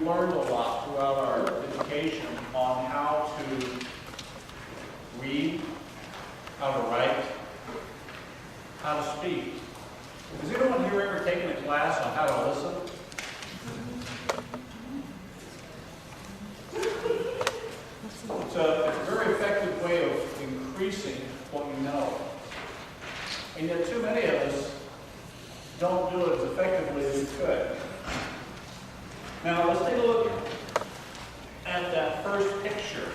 learned a lot throughout our education on how to read, how to write, how to speak. Has anyone here ever taken a class on how to listen? It's a very effective way of increasing what you know. And yet too many of us don't do it as effectively as we could. Now let's take a look at that first picture.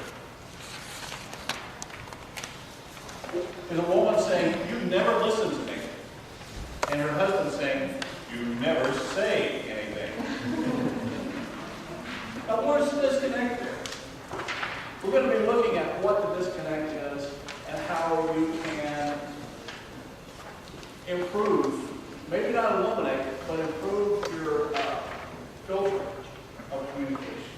There's a woman saying, "You never listen to me." And her husband saying, "You never say anything." Now where's the disconnect there? We're going to be looking at what the disconnect is and how you can improve, maybe not eliminate, but improve your filter of communication.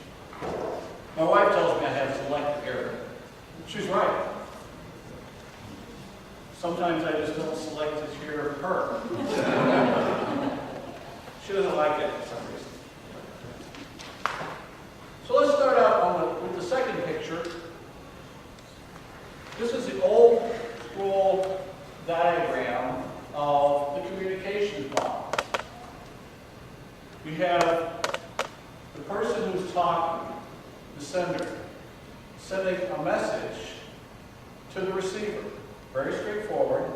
My wife tells me I have selective hearing. She's right. Sometimes I just don't select to hear her. She doesn't like it for some reason. So let's start out with the second picture. This is the old school diagram of the communications model. We have the person who's talking, the sender, sending a message to the receiver. Very straightforward.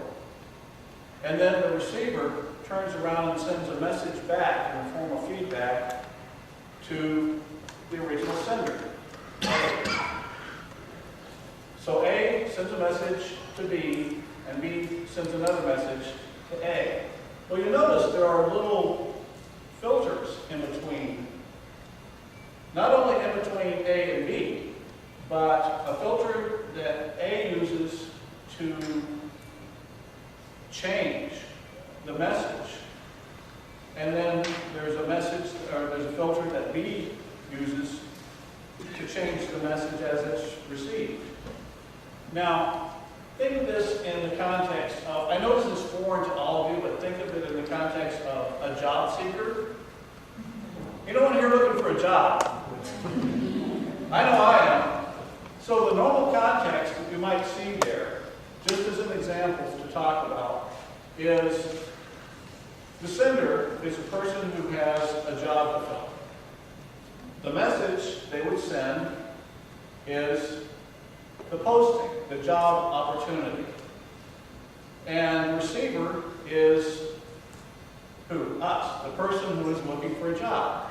And then the receiver turns around and sends a message back in the form of feedback to the original sender. So A sends a message to B, and B sends another message to A. Well, you notice there are little filters in between. Not only in between A and B, but a filter that A uses to change the message. And then there's a message, or there's a filter that B uses to change the message as it's received. Now, think of this in the context of, I know this is foreign to all of you, but think of it in the context of a job seeker. Anyone here looking for a job? I know I am. So the normal context that you might see there, just as an example to talk about, is the sender is a person who has a job to fill. The message they would send is the posting, the job opportunity. And the receiver is who? Us, the person who is looking for a job,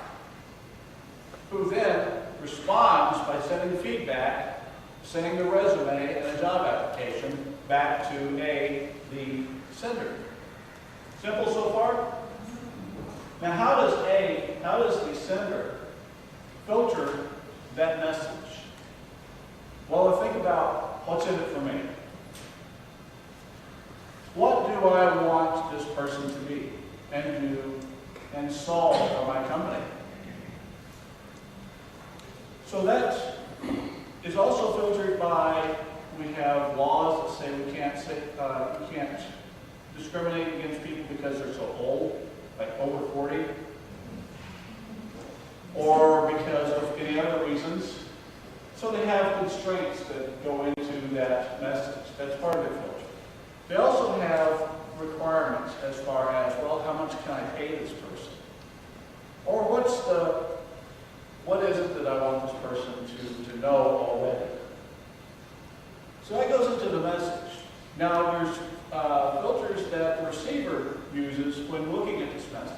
who then responds by sending feedback, sending the resume and a job application back to A, the sender. Simple so far? Now how does the sender filter that message? Well, think about what's in it for me. What do I want this person to be and do and solve for my company? So that is also filtered by, we have laws that say we can't discriminate against people because they're so old, like over 40, or because of any other reasons. So they have constraints that go into that message. That's part of their filter. They also have requirements as far as, well, how much can I pay this person? Or what is it that I want this person to know already? So that goes into the message. Now there's filters that the receiver uses when looking at this message.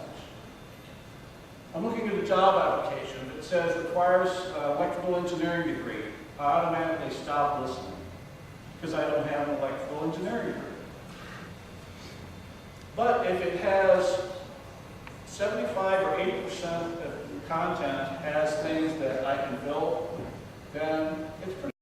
I'm looking at a job application that says requires electrical engineering degree. I automatically stop listening because I don't have an electrical engineering degree. But if it has 75 or 80% of the content has things that I can fill, then it's pretty